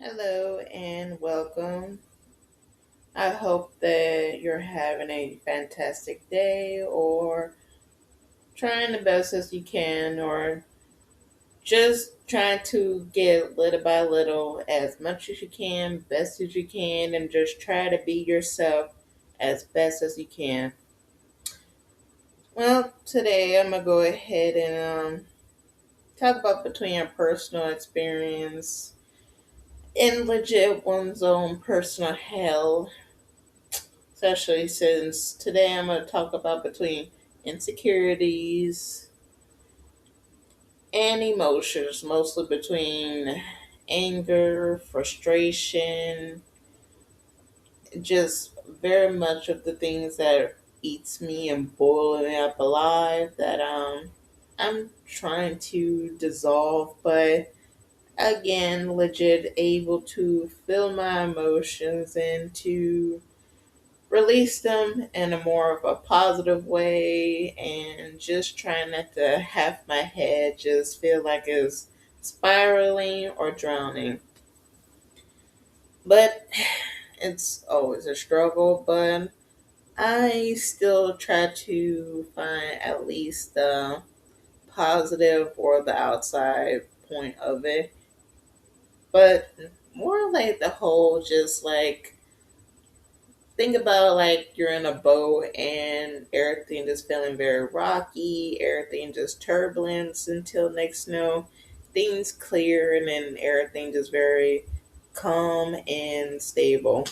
Hello and welcome. I hope that you're having a fantastic day or trying the best as you can or just trying to get little by little as much as you can, best as you can, and just try to be yourself as best as you can. Well, today I'm going to go ahead and talk about between your personal experience and legit one's own personal hell, especially since today I'm going to talk about between insecurities and emotions, mostly between anger, frustration, just very much of the things that eats me and boiling me up alive that I'm trying to dissolve, but again, legit able to feel my emotions and to release them in a more of a positive way and just trying not to have my head just feel like it's spiraling or drowning. But it's always a struggle, but I still try to find at least the positive or the outside point of it. But more like the whole just like think about like you're in a boat and everything just feeling very rocky, everything just turbulence until next snow, things clear and then everything just very calm and stable.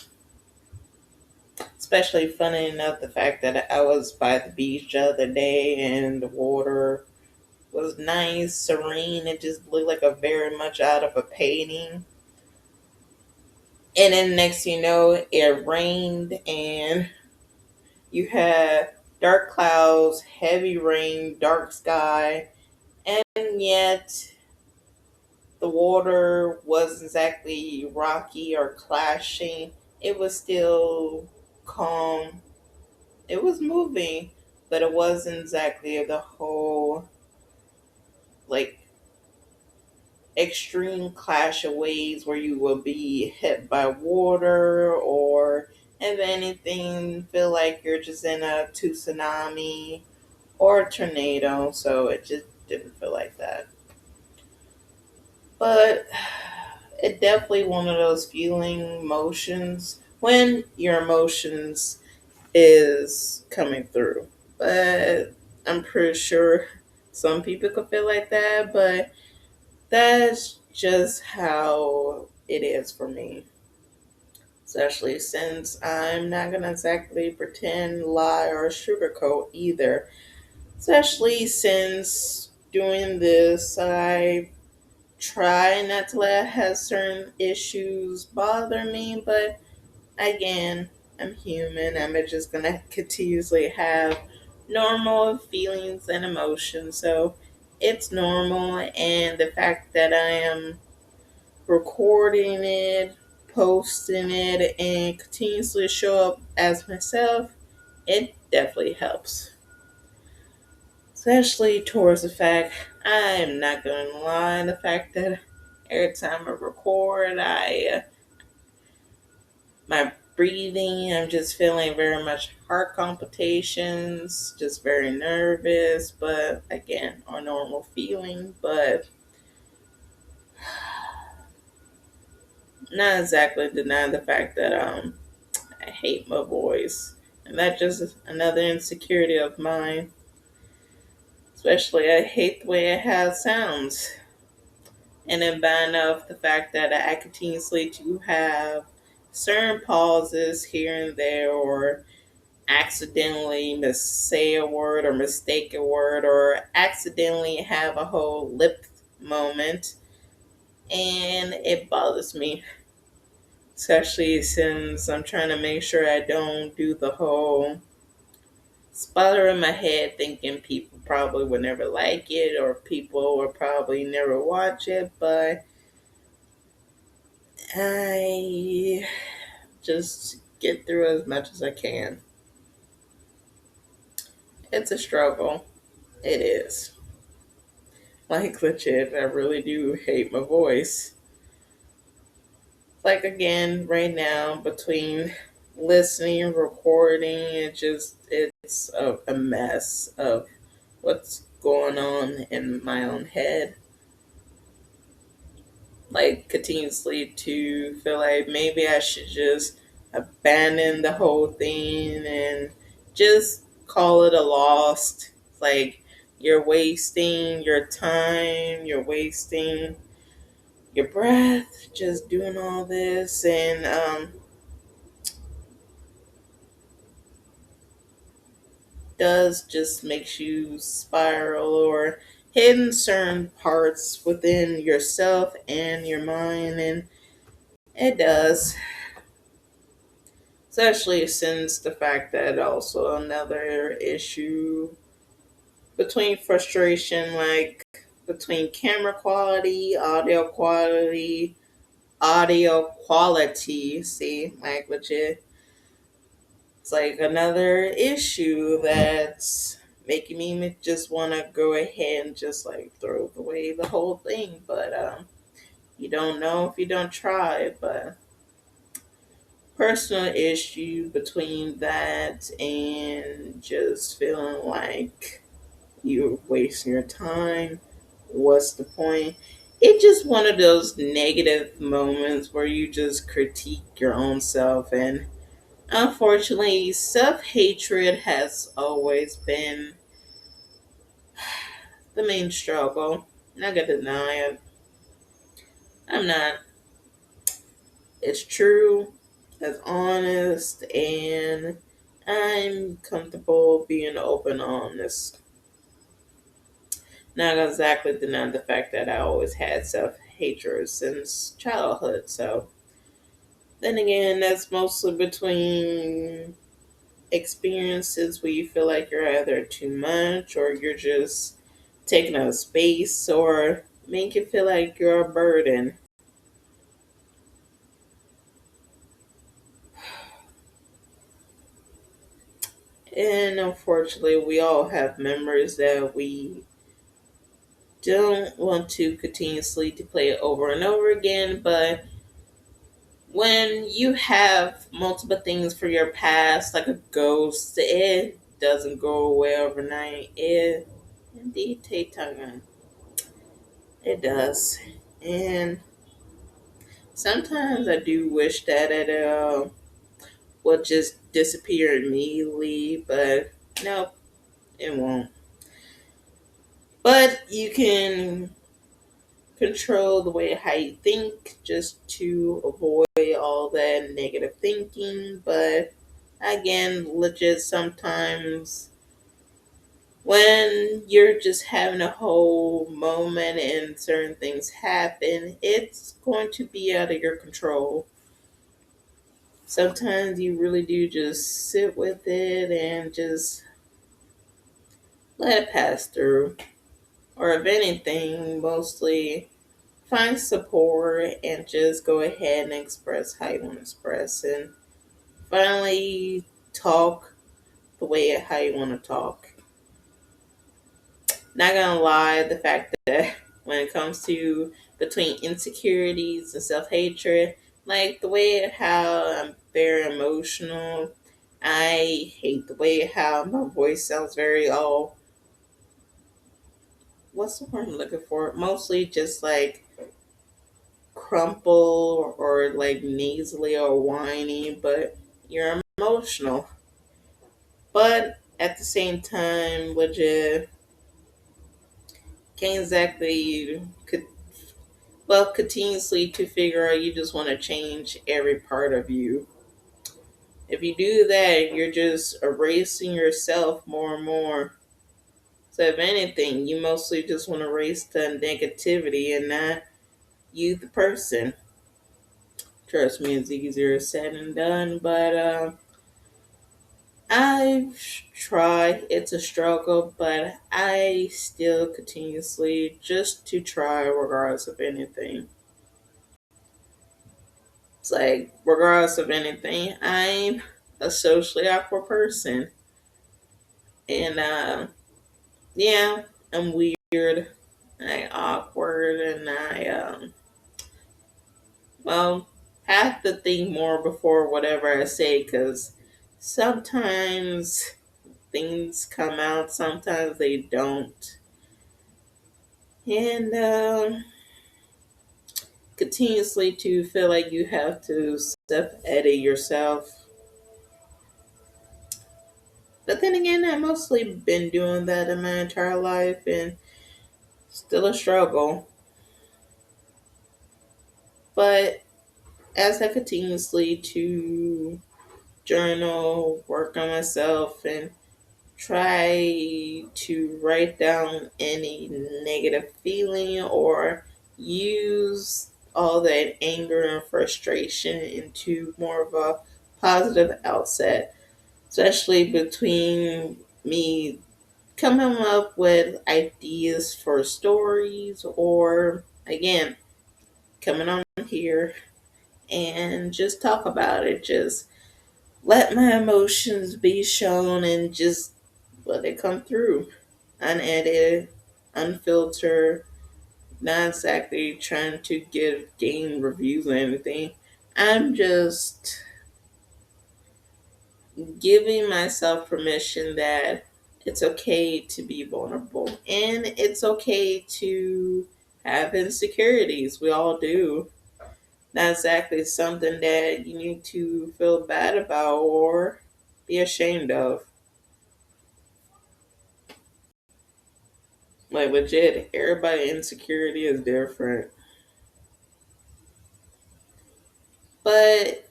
Especially funny enough the fact that I was by the beach the other day and the water was nice, serene. It just looked like a very much out of a painting. And then next thing you know, it rained and you had dark clouds, heavy rain, dark sky, and yet the water wasn't exactly rocky or clashing. It was still calm. It was moving, but it wasn't exactly the whole like extreme clash of waves where you will be hit by water or if anything feel like you're just in a tsunami or a tornado, so it just didn't feel like that. But it definitely one of those feeling emotions when your emotions is coming through. But I'm pretty sure some people could feel like that, but that's just how it is for me. Especially since I'm not gonna exactly pretend, lie, or sugarcoat either. Especially since doing this, I try not to let have certain issues bother me, but again, I'm human. I'm just gonna continuously have normal feelings and emotions, so it's normal. And the fact that I am recording it, posting it, and continuously show up as myself, it definitely helps. Especially towards the fact I'm not going to lie, the fact that every time I record, my breathing, I'm just feeling very much heart palpitations, just very nervous, but again, a normal feeling, but not exactly denying the fact that I hate my voice. And that's just another insecurity of mine. Especially I hate the way it has sounds. And then by enough the fact that I continuously to have certain pauses here and there or accidentally say a word or mistake a word or accidentally have a whole lip moment and it bothers me, especially since I'm trying to make sure I don't do the whole spotter in my head thinking people probably would never like it or people will probably never watch it, but I just get through as much as I can. It's a struggle. It is. Like legit, I really do hate my voice. like again right now between listening, recording, it's a mess of what's going on in my own head. Like continuously to feel like maybe I should just abandon the whole thing and just call it a lost. Like you're wasting your time, you're wasting your breath, just doing all this, and does just makes you spiral or hidden certain parts within yourself and your mind, and it does. Especially since the fact that also another issue between frustration, like between camera quality, audio quality, see, like legit. It's like another issue that's making me just want to go ahead and just like throw away the whole thing. But you don't know if you don't try. But personal issue between that and just feeling like you're wasting your time. What's the point? It's just one of those negative moments where you just critique your own self. And unfortunately, self hatred has always been the main struggle. Not gonna deny it. I'm not. It's true, it's honest, and I'm comfortable being open on this. Not exactly denying the fact that I always had self hatred since childhood. So then again, that's mostly between experiences where you feel like you're either too much or you're just taking up space or make you feel like you're a burden. And unfortunately, we all have memories that we don't want to continuously to play it over and over again, but when you have multiple things for your past, like a ghost, it doesn't go away overnight. It indeed take time. It does. And sometimes I do wish that it would just disappear immediately, but no, it won't. But you can control the way how you think just to avoid all that negative thinking. But again, legit sometimes when you're just having a whole moment and certain things happen, it's going to be out of your control. Sometimes you really do just sit with it and just let it pass through. Or if anything, mostly find support and just go ahead and express how you want to express and finally talk the way how you want to talk. Not gonna lie, the fact that when it comes to between insecurities and self hatred, like the way how I'm very emotional, I hate the way how my voice sounds very what's the word I'm looking for? Mostly just like crumple or like nasally or whiny, but you're emotional. But at the same time, legit can't exactly continuously to figure out you just want to change every part of you. If you do that, you're just erasing yourself more and more. So if anything, you mostly just want to erase the negativity and not you the person. Trust me, it's easier said than done, but I've tried. It's a struggle, but I still continuously just to try regardless of anything. It's like, regardless of anything, I'm a socially awkward person. And yeah, I'm weird. I awkward and well, have to think more before whatever I say because sometimes things come out, sometimes they don't. And continuously to feel like you have to self edit yourself. But then again, I've mostly been doing that in my entire life and still a struggle. But as I continuously to journal, work on myself, and try to write down any negative feeling or use all that anger and frustration into more of a positive outset, especially between me coming up with ideas for stories or again coming on here and just talk about it, just let my emotions be shown and just let it come through unedited, unfiltered, not exactly trying to give game reviews or anything. I'm just giving myself permission that it's okay to be vulnerable and it's okay to have insecurities. We all do. Not exactly something that you need to feel bad about or be ashamed of. Like legit, everybody insecurity is different. But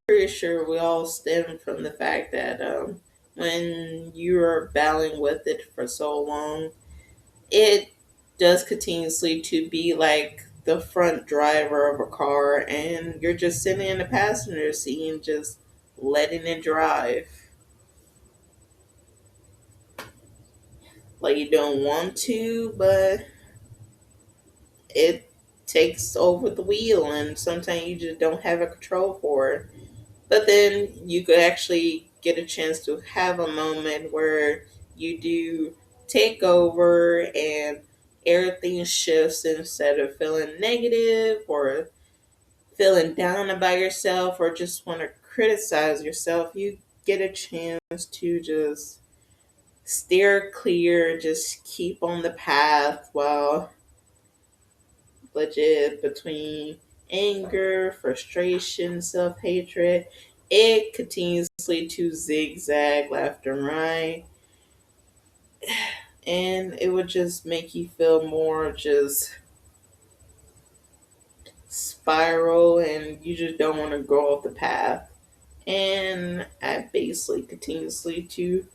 pretty sure we all stem from the fact that when you're battling with it for so long, it does continuously to be like the front driver of a car and you're just sitting in the passenger seat and just letting it drive. Like you don't want to, but it takes over the wheel and sometimes you just don't have a control for it. But then you could actually get a chance to have a moment where you do take over and everything shifts instead of feeling negative or feeling down about yourself or just want to criticize yourself. You get a chance to just steer clear, just keep on the path while legit between anger, frustration, self hatred. It continuously to zigzag left and right, and it would just make you feel more just spiral, and you just don't want to go off the path. And I basically continuously to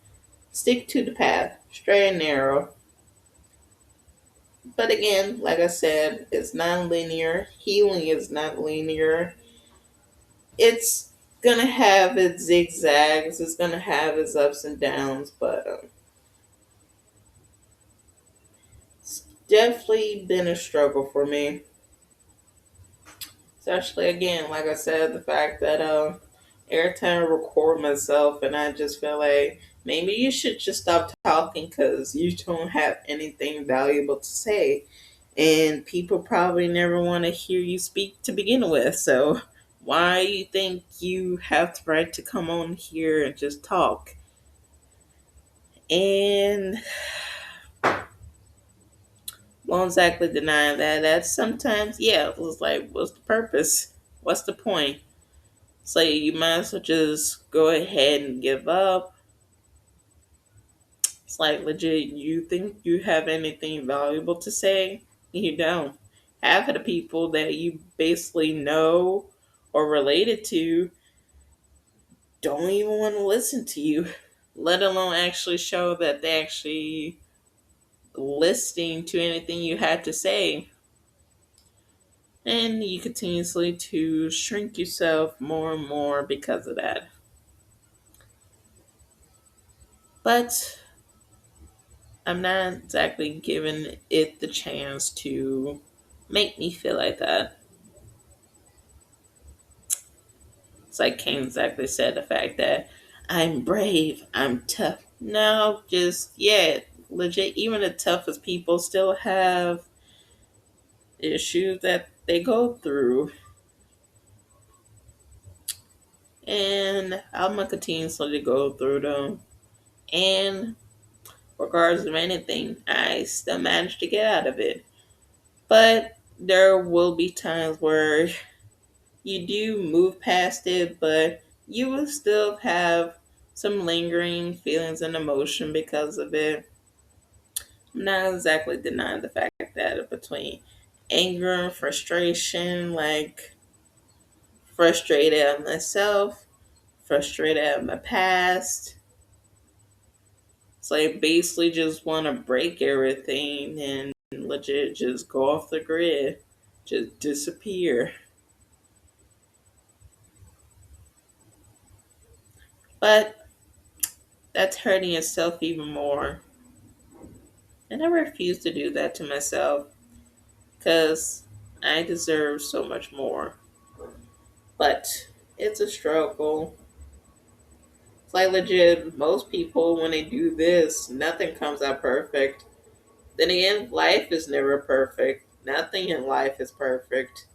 stick to the path, straight and narrow. But again, like I said, it's non linear. Healing is not linear. It's gonna have its zigzags. It's gonna have its ups and downs, but it's definitely been a struggle for me. Especially again, like I said, the fact that every time I record myself, and I just feel like maybe you should just stop talking because you don't have anything valuable to say, and people probably never want to hear you speak to begin with. So why you think you have the right to come on here and just talk? And won't exactly deny that. That sometimes, yeah, it was like, what's the purpose? What's the point? So you might as well just go ahead and give up. It's like legit, you think you have anything valuable to say? You don't. Half of the people that you basically know or related to don't even want to listen to you, let alone actually show that they actually listening to anything you had to say. And you continuously to shrink yourself more and more because of that. But I'm not exactly giving it the chance to make me feel like that. So I can't exactly say the fact that I'm brave, I'm tough. No, just, yeah, legit, even the toughest people still have issues that they go through. and I'm gonna continuously go through them. And regardless of anything, I still manage to get out of it. But there will be times where you do move past it, but you will still have some lingering feelings and emotion because of it. I'm not exactly denying the fact that between anger and frustration, like frustrated at myself, frustrated at my past. It's like basically just want to break everything and legit just go off the grid, just disappear. But that's hurting yourself even more. And I refuse to do that to myself because I deserve so much more. But it's a struggle. It's like legit, most people, when they do this, nothing comes out perfect. Then again, life is never perfect. Nothing in life is perfect.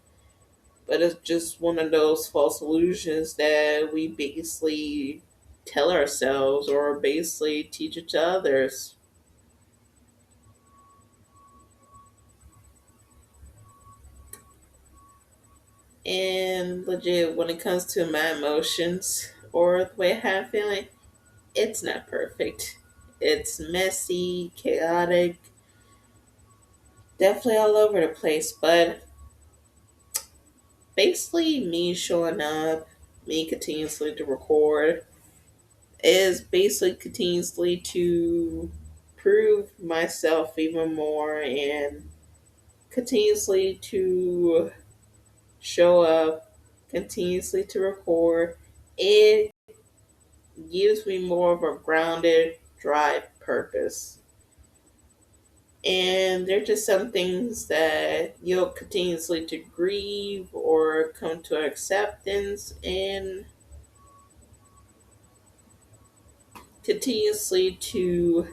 But it's just one of those false illusions that we basically tell ourselves or basically teach it to others. And legit, when it comes to my emotions or the way I'm feeling, it's not perfect. It's messy, chaotic, definitely all over the place. But basically, me showing up, me continuously to record, is basically continuously to prove myself even more and continuously to show up, continuously to record. It gives me more of a grounded drive purpose. And there's just some things that you'll continuously to grieve or come to acceptance and continuously to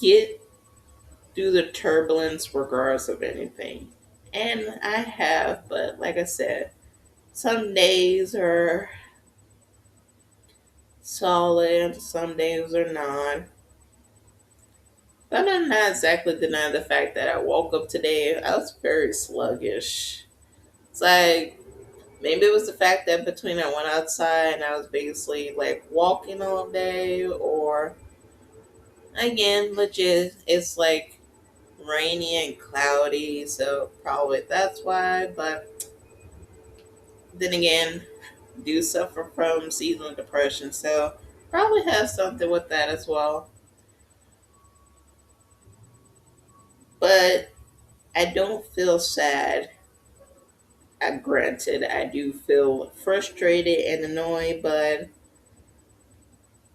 get through the turbulence regardless of anything. And I have, but like I said, some days are solid, some days are not. But I'm not exactly denying the fact that I woke up today. I was very sluggish. It's like maybe it was the fact that between I went outside and I was basically like walking all day, or again, legit, it's like rainy and cloudy, so probably that's why. But then again, do suffer from seasonal depression, so probably have something with that as well. But I don't feel sad. Granted, I do feel frustrated and annoyed, but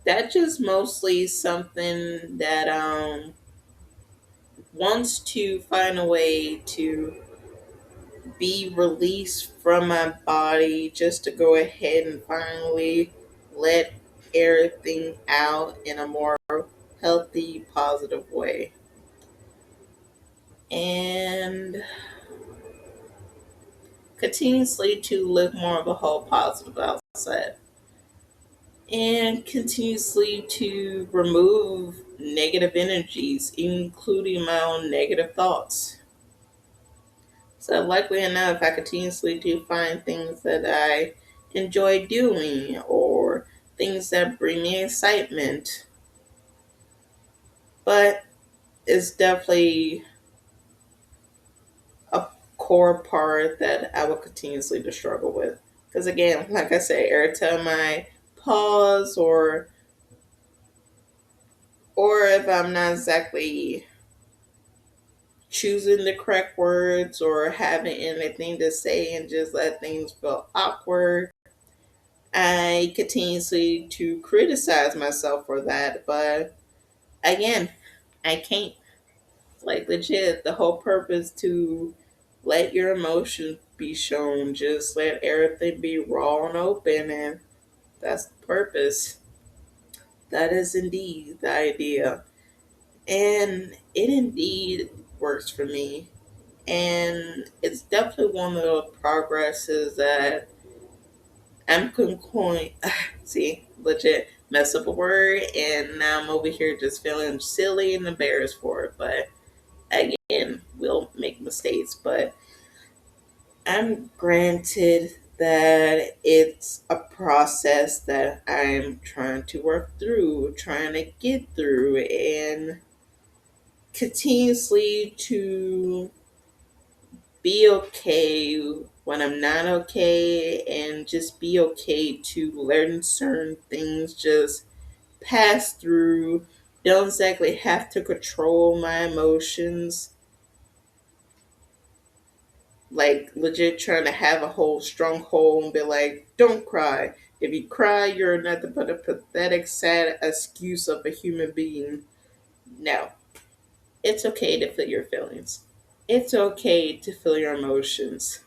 that's just mostly something that wants to find a way to be released from my body, just to go ahead and finally let everything out in a more healthy, positive way. And continuously to live more of a whole positive outside. And continuously to remove negative energies, including my own negative thoughts. So, likely enough, I continuously do find things that I enjoy doing or things that bring me excitement. But it's definitely a core part that I will continuously to struggle with. Because, again, like I say, every time I pause or if I'm not exactly choosing the correct words or having anything to say and just let things feel awkward, I continuously to criticize myself for that. But again, I can't. Like legit, the whole purpose to let your emotions be shown. Just let everything be raw and open, and that's the purpose. That is indeed the idea. And it indeed works for me. And it's definitely one of those progresses that I'm going, see, legit mess up a word, and now I'm over here just feeling silly and embarrassed for it. But again, we'll make mistakes. But I'm granted that it's a process that I'm trying to work through, trying to get through, and continuously to be okay when I'm not okay, and just be okay to learn certain things, just pass through. Don't exactly have to control my emotions, like legit trying to have a whole stronghold and be like, don't cry. If you cry, you're nothing but a pathetic, sad excuse of a human being. No, it's okay to feel your feelings. It's okay to feel your emotions.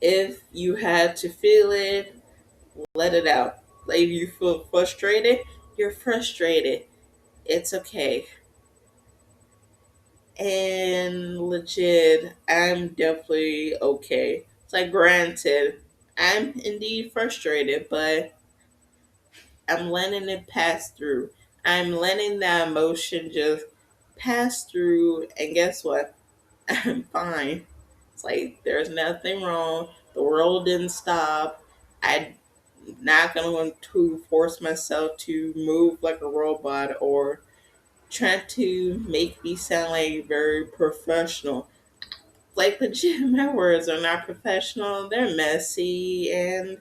If you had to feel it, let it out. Like if you feel frustrated, you're frustrated. It's okay. And legit, I'm definitely okay. It's like, granted, I'm indeed frustrated, but I'm letting it pass through. I'm letting that emotion just pass through, and guess what? I'm fine. It's like there's nothing wrong. The world didn't stop. I'm not going to force myself to move like a robot or try to make me sound like very professional. Like legit, my words are not professional. They're messy, and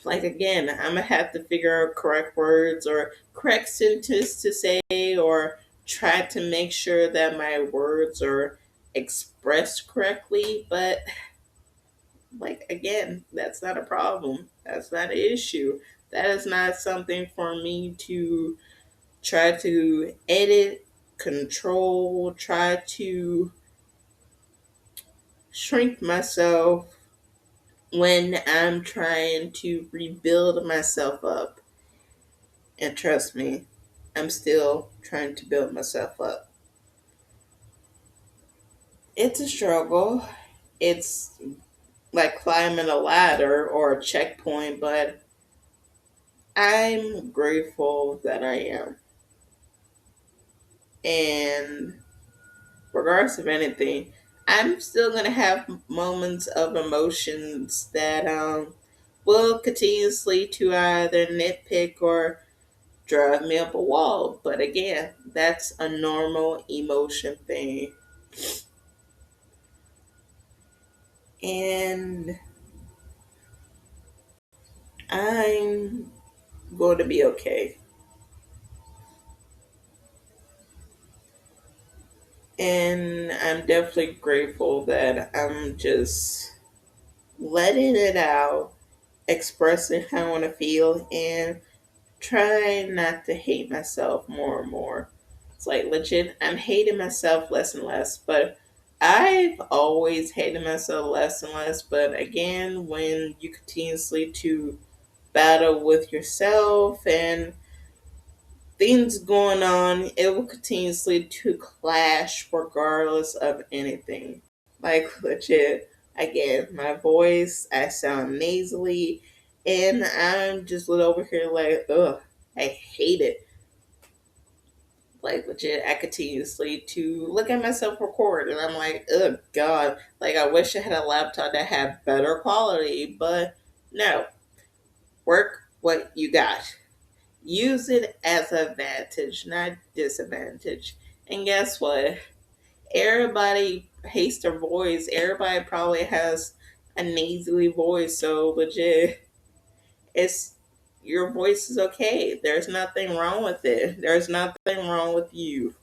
like again, I'm gonna have to figure out correct words or correct sentence to say, or try to make sure that my words are expressed correctly. But like again, that's not a problem. That's not an issue. That is not something for me to try to edit, control, try to shrink myself when I'm trying to rebuild myself up. And trust me, I'm still trying to build myself up. It's a struggle. It's like climbing a ladder or a checkpoint, but I'm grateful that I am. And regardless of anything, I'm still gonna have moments of emotions that will continuously to either nitpick or drive me up a wall. But again, that's a normal emotion thing. And I'm going to be okay. And I'm definitely grateful that I'm just letting it out, expressing how I want to feel, and try not to hate myself more and more. It's like legit, I'm hating myself less and less, but I've always hated myself less and less. But again, when you continuously to battle with yourself and things going on, it will continuously to clash regardless of anything. Like legit, again, my voice, I sound nasally, and I'm just lit over here like, ugh, I hate it. Like legit, I continuously to look at myself record, and I'm like, oh god, like I wish I had a laptop that had better quality, but no, work what you got. Use it as advantage, not disadvantage. And guess what? Everybody hates their voice. Everybody probably has a nasally voice, so legit, it's your voice is okay. There's nothing wrong with it. There's nothing wrong with you.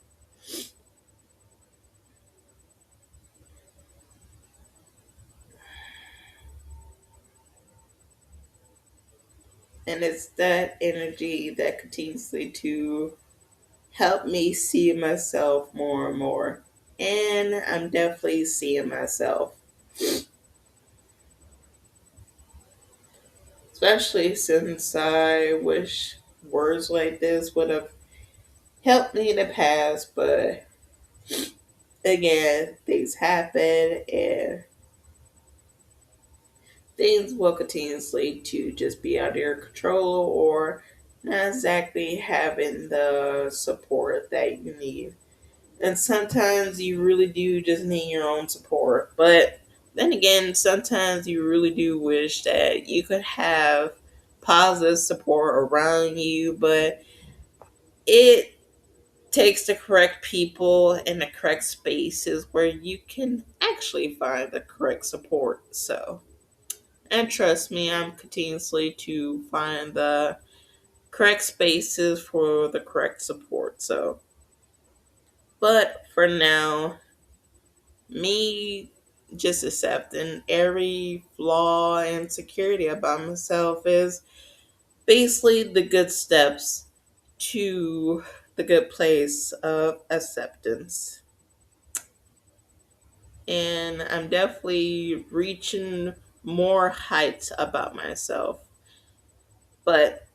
And it's that energy that continuously to help me see myself more and more. And I'm definitely seeing myself. Especially since I wish words like this would have helped me in the past, but again, things happen, and things will continuously to just be out of your control or not exactly having the support that you need. And sometimes you really do just need your own support. But then again, sometimes you really do wish that you could have positive support around you, but it takes the correct people in the correct spaces where you can actually find the correct support. So, and trust me, I'm continuously to find the correct spaces for the correct support. So, but for now, me just accepting every flaw and insecurity about myself is basically the good steps to the good place of acceptance. And I'm definitely reaching more heights about myself. But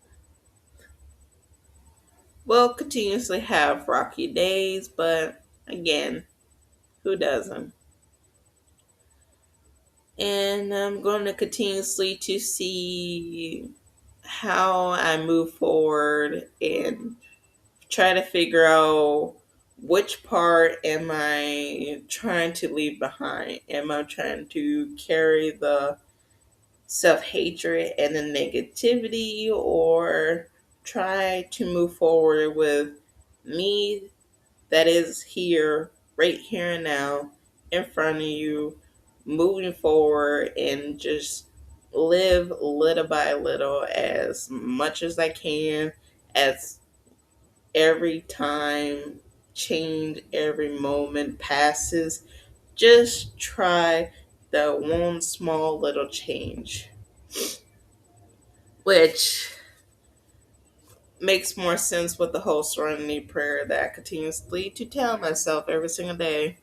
we'll continuously have rocky days, but again, who doesn't? And I'm going to continuously to see how I move forward and try to figure out which part am I trying to leave behind? Am I trying to carry the self hatred and the negativity, or try to move forward with me that is here, right here and now, in front of you, moving forward and just live little by little as much as I can, as every time change, every moment passes. Just try the one small little change, which makes more sense with the whole serenity prayer that I continuously to tell myself every single day.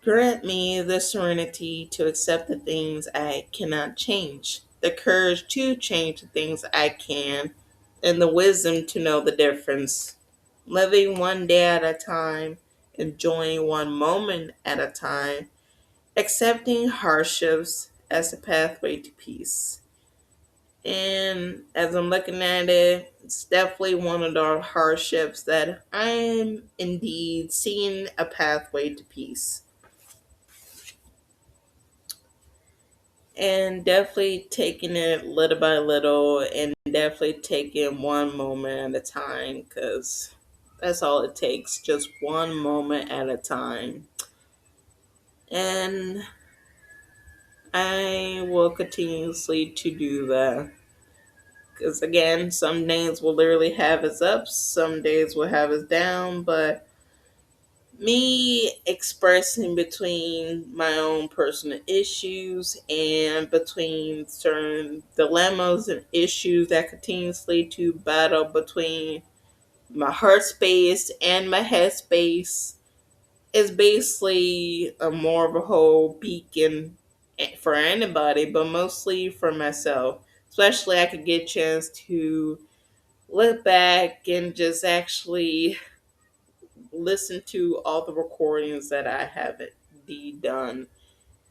Grant me the serenity to accept the things I cannot change, the courage to change the things I can, and the wisdom to know the difference. Living one day at a time, enjoying one moment at a time, accepting hardships as a pathway to peace. And as I'm looking at it, it's definitely one of the hardships that I'm indeed seeing a pathway to peace. And definitely taking it little by little and definitely taking one moment at a time, because that's all it takes, just one moment at a time. And I will continuously to do that, because again, some days will literally have its ups, some days will have its down, but me expressing between my own personal issues and between certain dilemmas and issues that continuously to battle between my heart space and my head space is basically a more of a whole beacon for anybody, but mostly for myself. Especially I could get a chance to look back and just actually listen to all the recordings that I have done.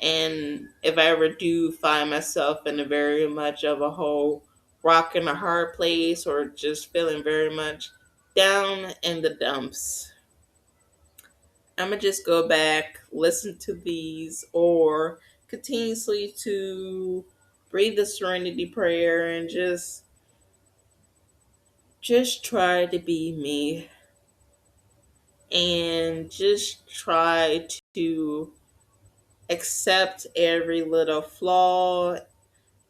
And if I ever do find myself in a very much of a whole rock and a hard place, or just feeling very much down in the dumps, I'm gonna just go back, listen to these, or continuously to read the Serenity Prayer and just try to be me, and just try to accept every little flaw.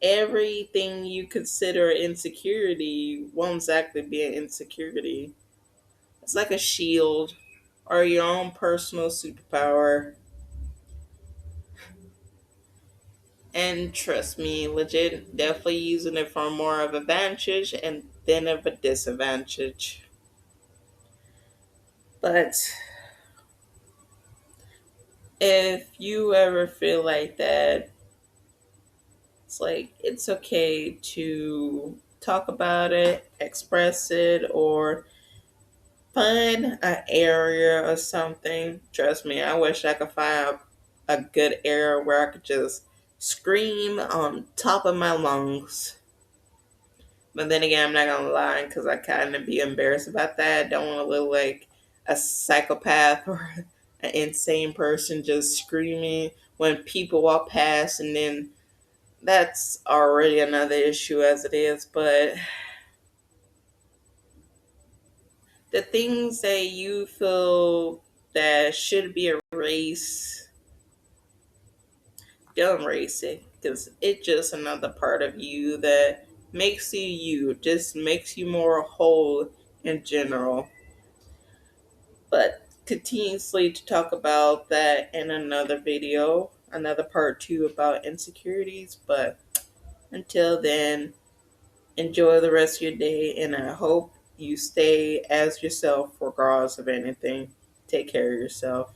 Everything you consider insecurity won't exactly be an insecurity. It's like a shield or your own personal superpower. And trust me, legit, definitely using it for more of advantage and than of a disadvantage. But if you ever feel like that, it's like it's okay to talk about it, express it, or find an area or something. Trust me, I wish I could find a good era where I could just scream on top of my lungs. But then again, I'm not gonna lie because I kind of be embarrassed about that. I don't want to look like a psychopath or an insane person just screaming when people walk past, and then that's already another issue as it is. But the things that you feel that should be erased, don't erase it because it's just another part of you that makes you you, just makes you more whole in general. But continuously to talk about that in another video, another part two about insecurities. But until then, enjoy the rest of your day, and I hope you stay as yourself regardless of anything. Take care of yourself.